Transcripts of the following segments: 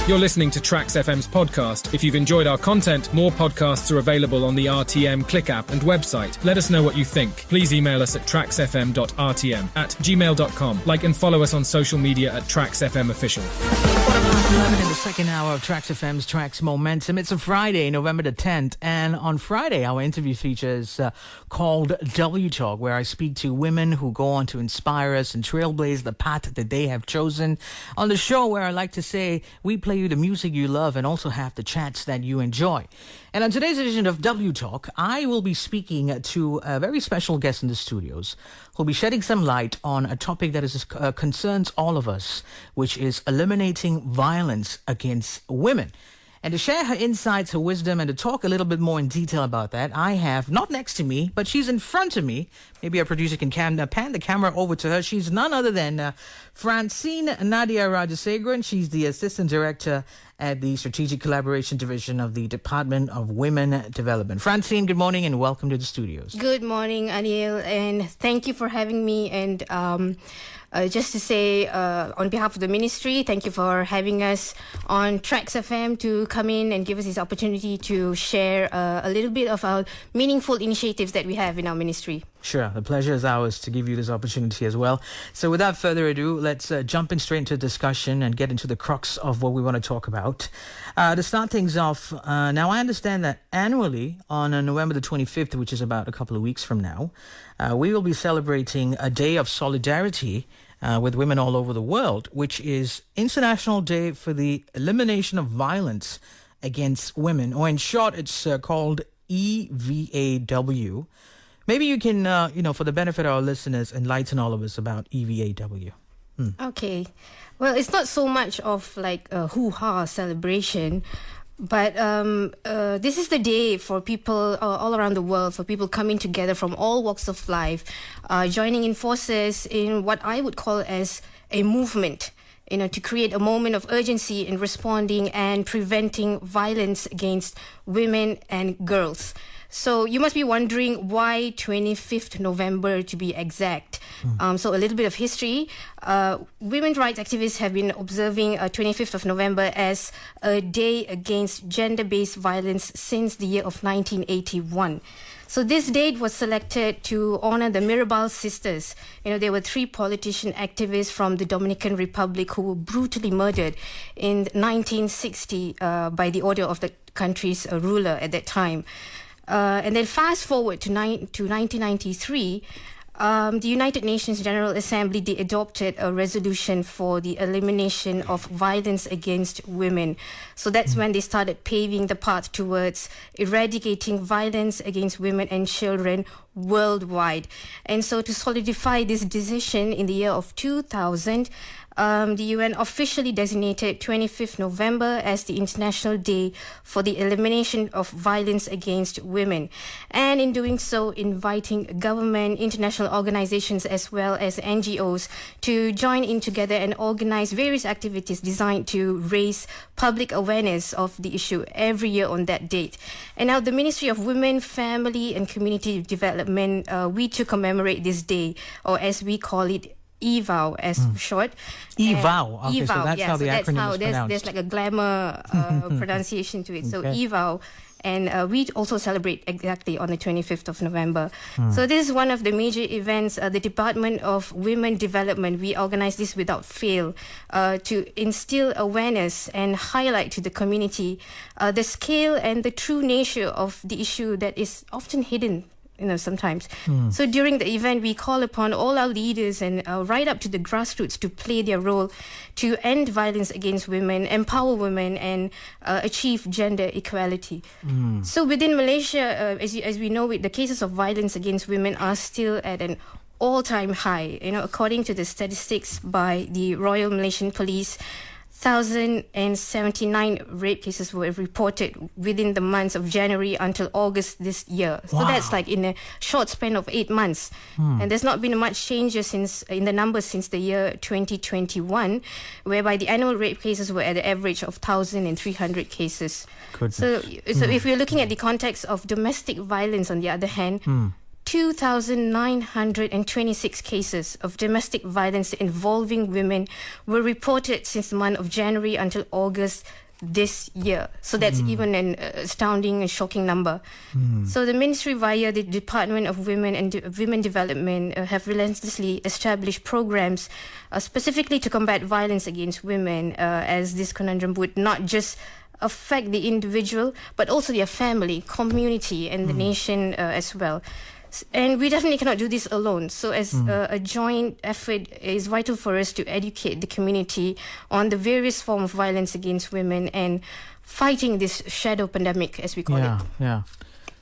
You're listening to Trax FM's podcast. If you've enjoyed our content, more podcasts are available on the RTM Click app and website. Let us know what you think. Please email us at traxfm.rtm@gmail.com. Like and follow us on social media at TraxFM Official. 11 in the second hour of Trax FM's Trax Momentum. It's a Friday, November the 10th, and on Friday our interview features called W Talk, where I speak to women who go on to inspire us and trailblaze the path that they have chosen. On the show, where I like to say we play you the music you love and also have the chats that you enjoy. And on today's edition of W Talk, I will be speaking to a very special guest in the studios who'll be shedding some light on a topic that concerns all of us, which is eliminating violence against women. And to share her insights, her wisdom, and to talk a little bit more in detail about that, I have, not next to me, but she's in front of me. Maybe our producer can pan the camera over to her. She's none other than Franzeene Nadia Rajasegaran. She's the Assistant Director at the Strategic Collaboration Division of the Department of Women Development. Franzeene, good morning and welcome to the studios. Good morning, Anil, and thank you for having me. And just to say, on behalf of the ministry, thank you for having us on Trax FM to come in and give us this opportunity to share a little bit of our meaningful initiatives that we have in our ministry. Sure, the pleasure is ours to give you this opportunity as well. So without further ado, let's jump in straight into discussion and get into the crux of what we want to talk about. To start things off, now I understand that annually on November the 25th, which is about a couple of weeks from now, we will be celebrating a day of solidarity with women all over the world, which is International Day for the Elimination of Violence Against Women, or in short, it's called EVAW. Maybe you can, for the benefit of our listeners, enlighten all of us about EVAW. Okay. Well, it's not so much of like a hoo-ha celebration, but this is the day for people all around the world, for people coming together from all walks of life, joining in forces in what I would call as a movement, to create a moment of urgency in responding and preventing violence against women and girls. So you must be wondering why 25th November to be exact. So a little bit of history. Women's rights activists have been observing 25th of November as a day against gender-based violence since the year of 1981. So this date was selected to honor the Mirabal sisters. There were 3 politician activists from the Dominican Republic who were brutally murdered in 1960 by the order of the country's ruler at that time. And then fast forward to 1993, the United Nations General Assembly, they adopted a resolution for the elimination of violence against women. So that's when they started paving the path towards eradicating violence against women and children worldwide. And so to solidify this decision in the year of 2000, the UN officially designated 25th November as the International Day for the Elimination of Violence Against Women. And in doing so, inviting government, international organizations, as well as NGOs to join in together and organize various activities designed to raise public awareness of the issue every year on that date. And now the Ministry of Women, Family and Community Development, we to commemorate this day, or as we call it, EVAW as short. EVAW. Okay, EVAW, so that's how the acronym is pronounced. There's like a glamour pronunciation to it. So Okay. EVAW. And we also celebrate exactly on the 25th of November. So this is one of the major events. The Department of Women Development, we organize this without fail to instill awareness and highlight to the community the scale and the true nature of the issue that is often hidden sometimes. So during the event, we call upon all our leaders and right up to the grassroots to play their role to end violence against women, empower women, and achieve gender equality. So within Malaysia, as we know, the cases of violence against women are still at an all-time high. According to the statistics by the Royal Malaysian Police, 1,079 rape cases were reported within the months of January until August this year. So that's like in a short span of 8 months. And there's not been much changes in the numbers since the year 2021, whereby the annual rape cases were at an average of 1,300 cases. Goodness. So if we're looking at the context of domestic violence, on the other hand, 2,926 cases of domestic violence involving women were reported since the month of January until August this year. So that's even an astounding and shocking number. So the ministry via the Department of Women and Women Development have relentlessly established programs specifically to combat violence against women, as this conundrum would not just affect the individual but also their family, community and the nation as well. And we definitely cannot do this alone. So as a joint effort, is vital for us to educate the community on the various forms of violence against women and fighting this shadow pandemic, as we call it. Yeah.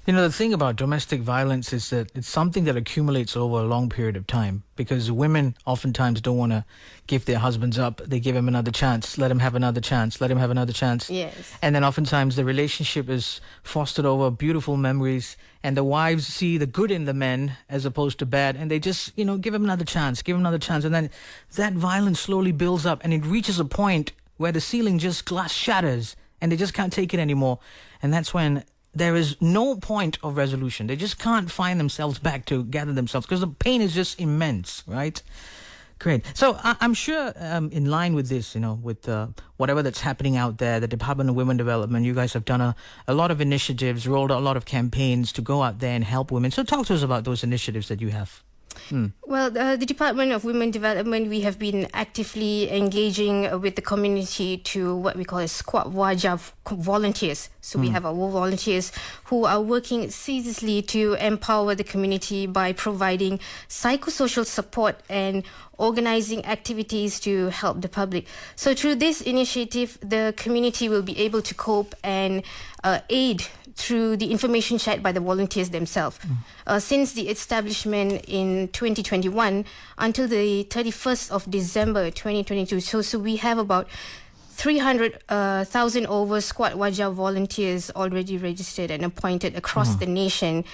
You know, the thing about domestic violence is that it's something that accumulates over a long period of time, because women oftentimes don't want to give their husbands up. They give him another chance, let him have another chance, let him have another chance. Yes. And then oftentimes the relationship is fostered over beautiful memories, and the wives see the good in the men as opposed to bad, and they just, give him another chance, and then that violence slowly builds up, and it reaches a point where the ceiling just glass shatters, and they just can't take it anymore. And that's when there is no point of resolution. They just can't find themselves back to gather themselves because the pain is just immense, right? Great. So I'm sure in line with this, with whatever that's happening out there, the Department of Women Development, you guys have done a lot of initiatives, rolled out a lot of campaigns to go out there and help women. So talk to us about those initiatives that you have. Well, the Department of Women Development, we have been actively engaging with the community to what we call as Squad Wajah volunteers. So we have our volunteers who are working ceaselessly to empower the community by providing psychosocial support and organizing activities to help the public. So through this initiative, the community will be able to cope and aid through the information shared by the volunteers themselves. Since the establishment in 2021 until the 31st of December 2022, so we have about 300,000 over Squad Wajah volunteers already registered and appointed across the nation.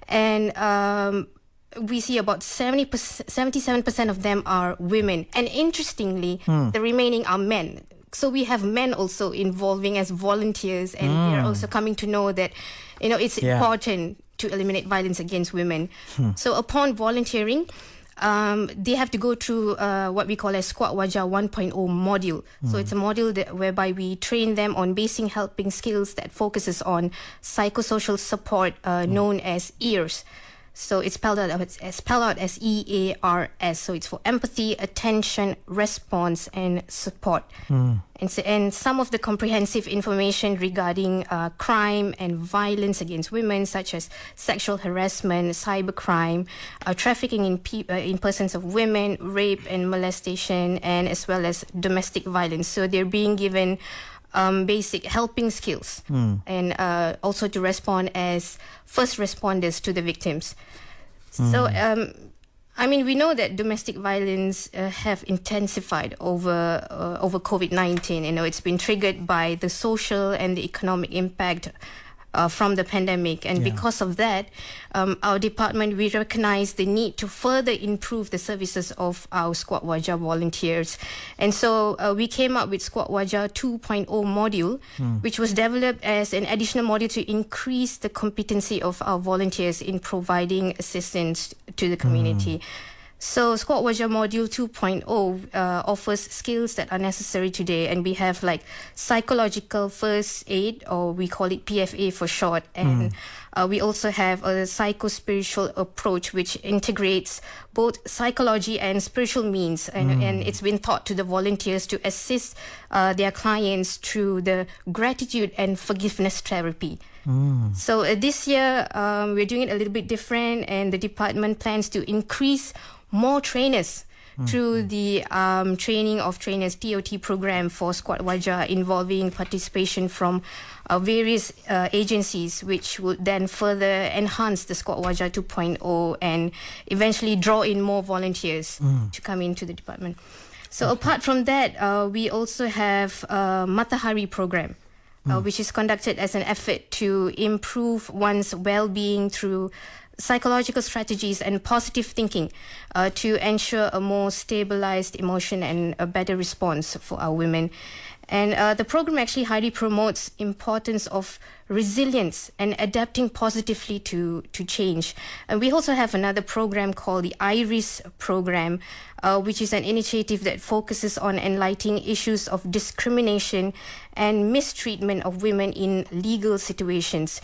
And we see about 77% of them are women. And interestingly, the remaining are men. So we have men also involving as volunteers, and they're also coming to know that, it's important to eliminate violence against women. So upon volunteering, they have to go through what we call a Squad Wajah 1.0 module. So it's a module whereby we train them on basic helping skills that focuses on psychosocial support, known as EARS. So it's spelled out as EARS. So it's for empathy, attention, response, and support. And some of the comprehensive information regarding crime and violence against women, such as sexual harassment, cybercrime, trafficking in persons of women, rape and molestation, and as well as domestic violence. So they're being given basic helping skills and also to respond as first responders to the victims. So, we know that domestic violence have intensified over COVID-19. It's been triggered by the social and the economic impact from the pandemic. And because of that, our department, we recognize the need to further improve the services of our Squad Wajah volunteers. And so we came up with Squad Wajah 2.0 module, which was developed as an additional module to increase the competency of our volunteers in providing assistance to the community. So Squad Wajah Module 2.0 offers skills that are necessary today, and we have like psychological first aid, or we call it PFA for short, and we also have a psycho-spiritual approach which integrates both psychology and spiritual means, and it's been taught to the volunteers to assist their clients through the gratitude and forgiveness therapy. So this year we're doing it a little bit different, and the department plans to increase more trainers through the training of trainers TOT program for Squad Wajah, involving participation from various agencies, which would then further enhance the Squad Wajah 2.0 and eventually draw in more volunteers to come into the department. So apart from that, we also have Matahari program, which is conducted as an effort to improve one's well-being through psychological strategies and positive thinking to ensure a more stabilized emotion and a better response for our women. And the program actually highly promotes importance of resilience and adapting positively to change. And we also have another program called the IRIS program, which is an initiative that focuses on enlightening issues of discrimination and mistreatment of women in legal situations.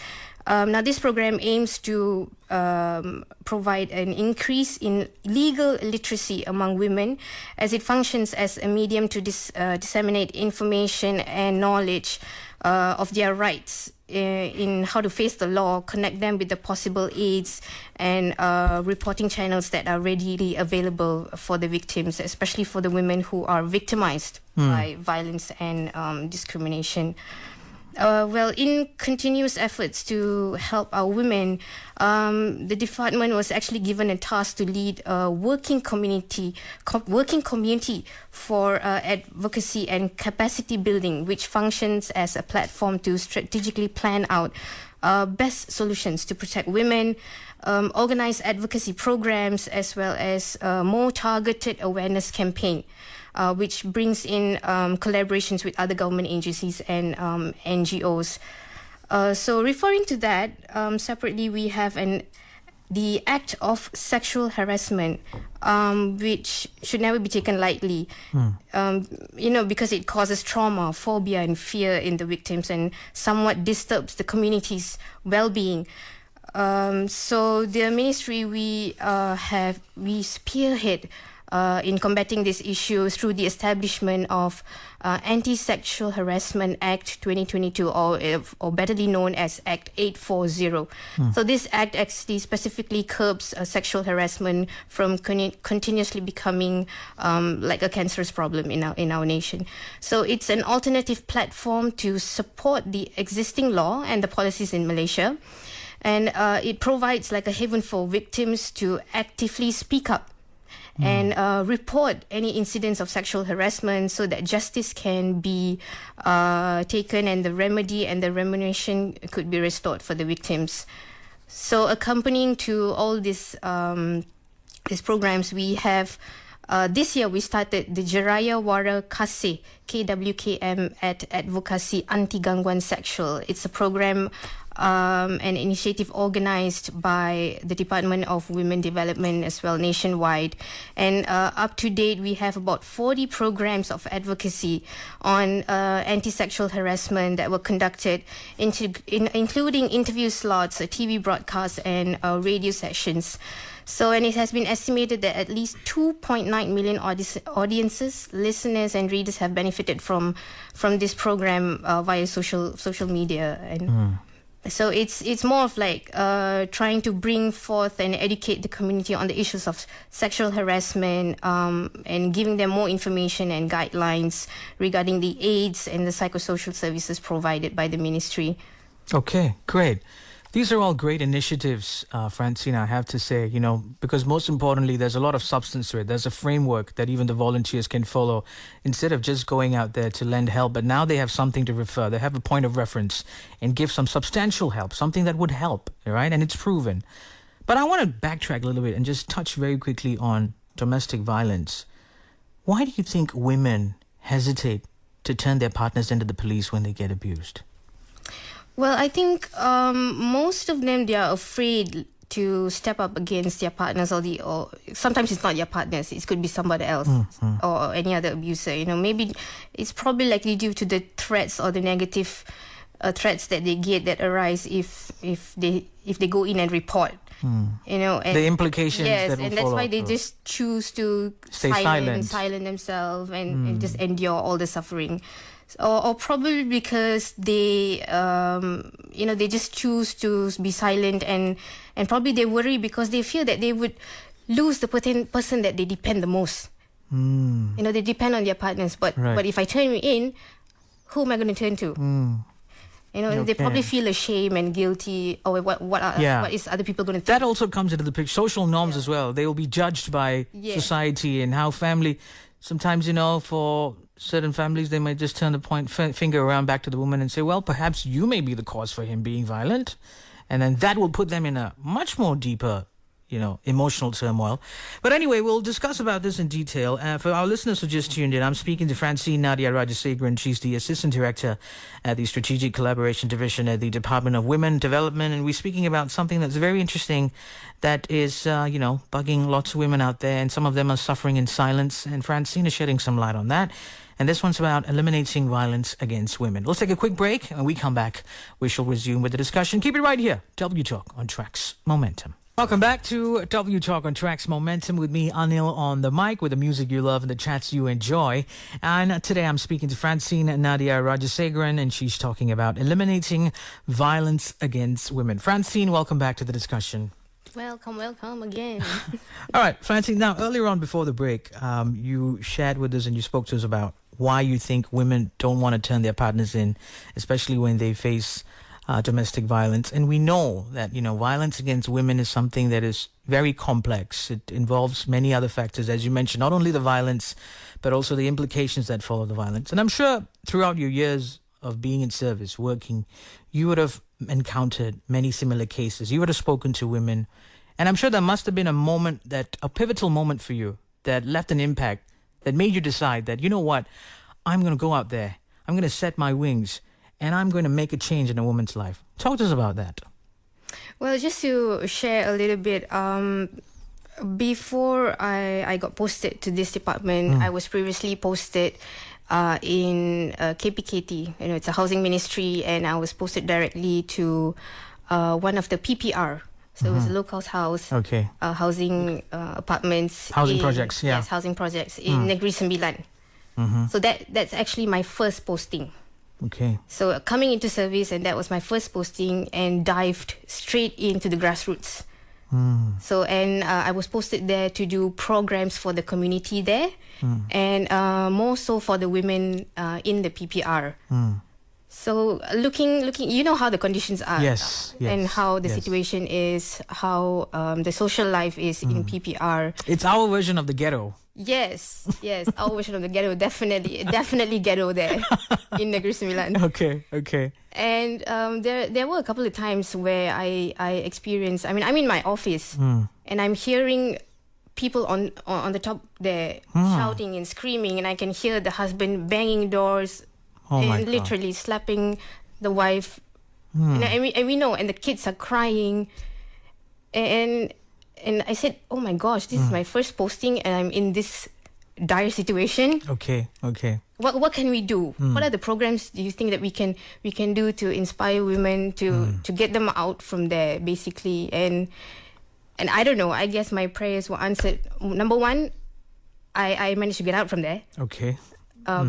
Now, this program aims to provide an increase in legal literacy among women, as it functions as a medium to disseminate information and knowledge of their rights in how to face the law, connect them with the possible aids and reporting channels that are readily available for the victims, especially for the women who are victimized by violence and discrimination. In continuous efforts to help our women, the department was actually given a task to lead a working community for advocacy and capacity building, which functions as a platform to strategically plan out best solutions to protect women, organize advocacy programs, as well as more targeted awareness campaign, which brings in collaborations with other government agencies and NGOs. So referring to that, separately we have the act of sexual harassment, which should never be taken lightly, because it causes trauma, phobia and fear in the victims and somewhat disturbs the community's well-being. So the ministry, we spearhead in combating this issue through the establishment of Anti-Sexual Harassment Act 2022, or betterly known as Act 840. So this act actually specifically curbs sexual harassment from continuously becoming like a cancerous problem in our nation. So it's an alternative platform to support the existing law and the policies in Malaysia. And it provides like a haven for victims to actively speak up and report any incidents of sexual harassment, so that justice can be taken and the remedy and the remuneration could be restored for the victims. So accompanying to all these programs, we have this year we started the Jeraya Wara Kasih KWKM at Advocacy Anti-Gangguan Sexual. It's a program, an initiative organized by the Department of Women Development as well nationwide. And up to date, we have about 40 programs of advocacy on anti-sexual harassment that were conducted, including interview slots, TV broadcasts, and radio sessions. So, and it has been estimated that at least 2.9 million audiences, listeners, and readers have benefited from this program via social media. And so it's more of like trying to bring forth and educate the community on the issues of sexual harassment, and giving them more information and guidelines regarding the aids and the psychosocial services provided by the ministry. Okay, great. These are all great initiatives, Franzeene, I have to say, because most importantly, there's a lot of substance to it. There's a framework that even the volunteers can follow instead of just going out there to lend help. But now they have something to refer. They have a point of reference and give some substantial help, something that would help, right? And it's proven. But I want to backtrack a little bit and just touch very quickly on domestic violence. Why do you think women hesitate to turn their partners into the police when they get abused? Well, I think most of them, they are afraid to step up against their partners, or sometimes it's not their partners, it could be somebody else or any other abuser. Maybe it's probably likely due to the threats or the negative threats that they get that arise if they go in and report. And the implications that will and that's follow. why they just choose to stay silent themselves and just endure all the suffering. Or probably because they they just choose to be silent, and probably they worry because they fear that they would lose the person that they depend the most. They depend on their partners, but if I turn in, who am I going to turn to? They probably feel ashamed and guilty. Or what is other people going to think? That also comes into the picture. Social norms as well. They will be judged by society and how family. Sometimes, for certain families, they might just turn the finger around back to the woman and say, well, perhaps you may be the cause for him being violent. And then that will put them in a much more deeper, emotional turmoil. But anyway, we'll discuss about this in detail. For our listeners who just tuned in, I'm speaking to Franzeene Nadia Rajasegaran. She's the Assistant Director at the Strategic Collaboration Division at the Department of Women Development. And we're speaking about something that's very interesting that is, bugging lots of women out there. And some of them are suffering in silence. And Franzeene is shedding some light on that. And this one's about eliminating violence against women. Let's take a quick break. And when we come back, we shall resume with the discussion. Keep it right here. W Talk on Tracks Momentum. Welcome back to W Talk on Tracks Momentum with me, Anil, on the mic with the music you love and the chats you enjoy. And today I'm speaking to Franzeene Nadia Rajasegaran, and she's talking about eliminating violence against women. Franzeene, welcome back to the discussion. Welcome again. All right, Franzeene, now earlier on before the break, you shared with us and you spoke to us about why you think women don't want to turn their partners in, especially when they face domestic violence. And we know that, violence against women is something that is very complex. It involves many other factors, as you mentioned, not only the violence, but also the implications that follow the violence. And I'm sure throughout your years of being in service, working, you would have encountered many similar cases. You would have spoken to women. And I'm sure there must have been a pivotal moment for you that left an impact that made you decide that, you know what, I'm going to go out there. I'm going to set my wings. And I'm going to make a change in a woman's life. Talk to us about that. Well, just to share a little bit, before I got posted to this department, I was previously posted in KPKT. It's a housing ministry, and I was posted directly to one of the PPR. So it was a local house, housing apartments. Housing projects, yeah. Yes, housing projects in Negeri Sembilan. So that's actually my first posting. Okay. So coming into service, and that was my first posting, and dived straight into the grassroots. So, and I was posted there to do programs for the community there, and more so for the women in the PPR. So looking, you know how the conditions are, yes, and how the situation is, how the social life is in PPR. It's our version of the ghetto. Yes, our version of the ghetto, definitely ghetto there in Negeri Sembilan. Okay. And there were a couple of times where I experienced. I'm in my office, and I'm hearing people on the top there shouting and screaming, and I can hear the husband banging doors, and literally slapping the wife. And we know, and the kids are crying, and I said, oh my gosh, this is my first posting, and I'm in this dire situation. Okay. What can we do? What are the programs do you think that we can do to inspire women to get them out from there, basically? And I don't know, I guess my prayers were answered. Number one, I managed to get out from there. Okay.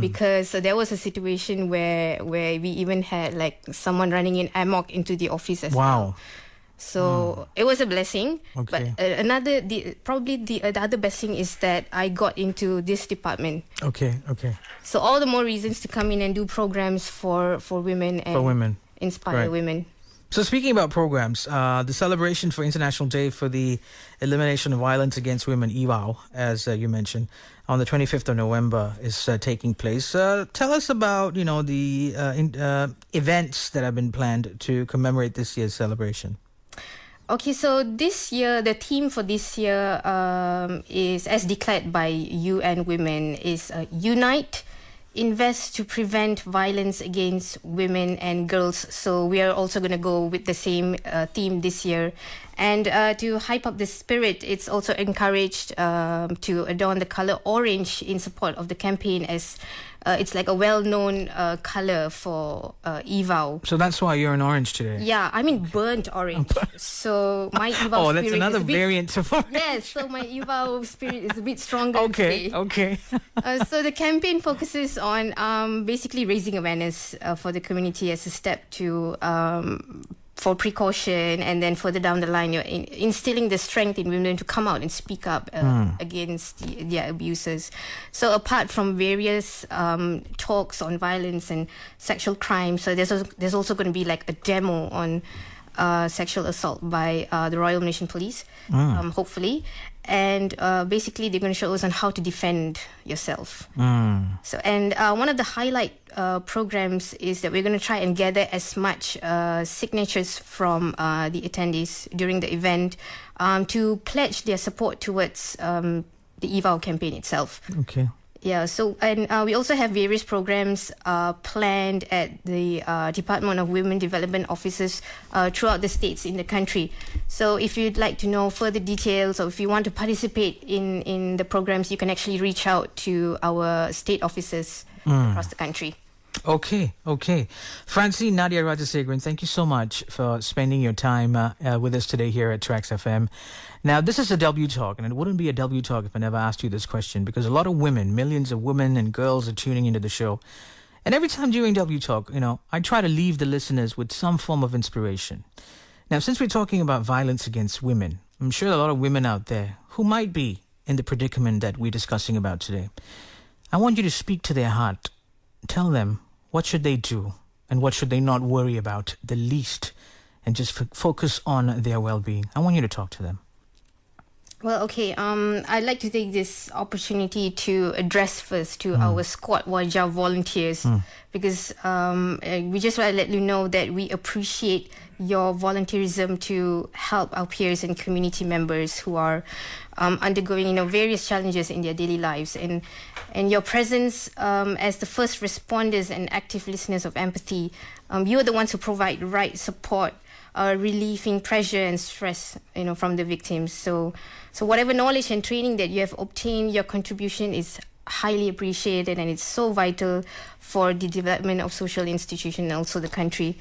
Because there was a situation where we even had like someone running in amok into the office as well. So it was a blessing. Okay. But the other blessing is that I got into this department. Okay. So all the more reasons to come in and do programs for women and inspire women. So speaking about programs, the celebration for International Day for the Elimination of Violence Against Women, EVAW, as you mentioned, on the 25th of November is taking place. Tell us about, the events that have been planned to commemorate this year's celebration. Okay, so this year, the theme for this year is, as declared by UN Women, is Unite, Invest to Prevent Violence Against Women and Girls. So we are also going to go with the same theme this year. And to hype up the spirit, it's also encouraged to adorn the color orange in support of the campaign, as it's like a well-known color for EVAW. So that's why you're in orange today. Yeah, I mean burnt orange. So my EVAW spirit oh, that's another variant of orange. Yes, so my EVAW spirit is a bit stronger today. Okay. So the campaign focuses on basically raising awareness for the community as a step to for precaution, and then further down the line, you're instilling the strength in women to come out and speak up against their abusers. So apart from various talks on violence and sexual crime, so there's also going to be like a demo on sexual assault by the Royal Malaysian Police, hopefully. and basically they're going to show us on how to defend yourself. So, and one of the highlight programs is that we're going to try and gather as much signatures from the attendees during the event to pledge their support towards the eval campaign itself. Okay. Yeah, so, and we also have various programs planned at the Department of Women Development offices throughout the states in the country. So if you'd like to know further details, or if you want to participate in the programs, you can actually reach out to our state offices across the country. Okay. Franzeene, Nadia, Rajasegaran, thank you so much for spending your time with us today here at Tracks FM. Now, this is a W Talk, and it wouldn't be a W Talk if I never asked you this question, because a lot of women, millions of women and girls are tuning into the show. And every time during W Talk, I try to leave the listeners with some form of inspiration. Now, since we're talking about violence against women, I'm sure a lot of women out there who might be in the predicament that we're discussing about today. I want you to speak to their heart. Tell them what should they do and what should they not worry about the least, and just focus on their well-being. I want you to talk to them. Well, okay, I'd like to take this opportunity to address first to our Squad Wajah volunteers, because we just want to let you know that we appreciate your volunteerism to help our peers and community members who are undergoing various challenges in their daily lives, and your presence as the first responders and active listeners of empathy. You are the ones who provide the right support, relieving pressure and stress from the victims. So whatever knowledge and training that you have obtained, your contribution is highly appreciated, and it's so vital for the development of social institutions and also the country.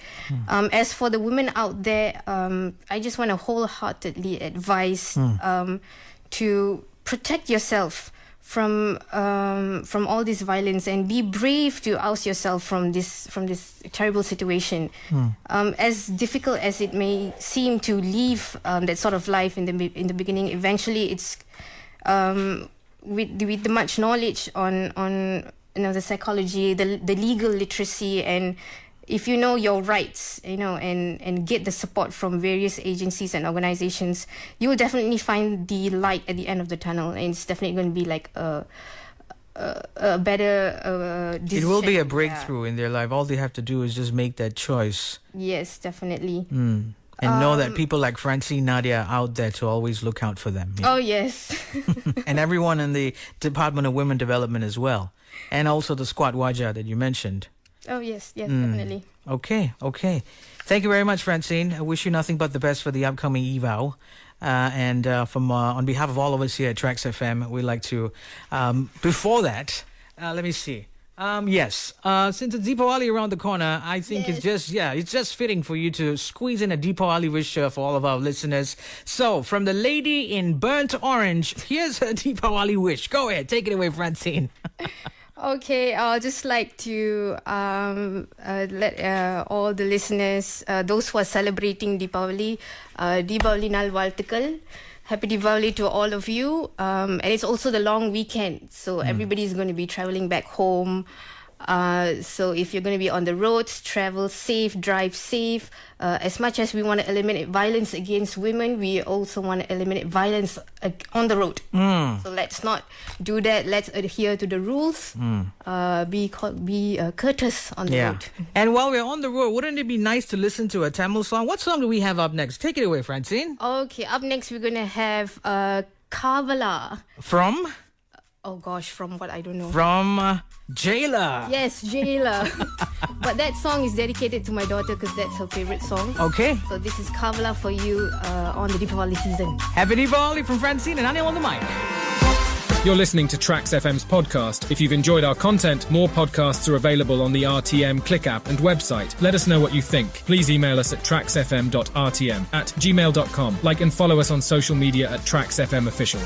As for the women out there, I just want to wholeheartedly advise to protect yourself from all this violence, and be brave to oust yourself from this terrible situation. As difficult as it may seem to live that sort of life in the beginning, eventually it's with the much knowledge on the psychology, the legal literacy, and if you know your rights, and get the support from various agencies and organizations, you will definitely find the light at the end of the tunnel, and it's definitely going to be like a better decision. It will be a breakthrough in their life. All they have to do is just make that choice. Yes, definitely. And know that people like Franzeene, Nadia are out there to always look out for them. Oh, yes. And everyone in the Department of Women Development as well. And also the Squad Wajah that you mentioned. Oh, yes, definitely. Okay. Thank you very much, Franzeene. I wish you nothing but the best for the upcoming eval. And from on behalf of all of us here at Tracks FM, we'd like to, before that, let me see. Yes, since it's Deepawali around the corner, I think it's just fitting for you to squeeze in a Deepawali wish for all of our listeners. So, from the lady in burnt orange, here's a Deepawali wish. Go ahead, take it away, Franzeene. Okay, I'll just like to let all the listeners, those who are celebrating Deepavali, Deepavali Nal Valthukal. Happy Diwali to all of you. And it's also the long weekend, so everybody's going to be traveling back home. So if you're going to be on the roads, travel safe, drive safe. As much as we want to eliminate violence against women, we also want to eliminate violence on the road. So let's not do that. Let's adhere to the rules. Be courteous on the road. And while we're on the road, wouldn't it be nice to listen to a Tamil song? What song do we have up next? Take it away, Franzeene. Okay, up next we're going to have Kavala. From? Oh gosh, from what? I don't know. From Jailer. Yes, Jailer. But that song is dedicated to my daughter because that's her favorite song. Okay. So this is Kavala for you on the Deepavali season. Happy Deepavali from Franzeene and Anil on the mic. You're listening to Tracks FM's podcast. If you've enjoyed our content, more podcasts are available on the RTM Click app and website. Let us know what you think. Please email us at tracksfm.rtm@gmail.com. Like and follow us on social media at Tracks FM Official.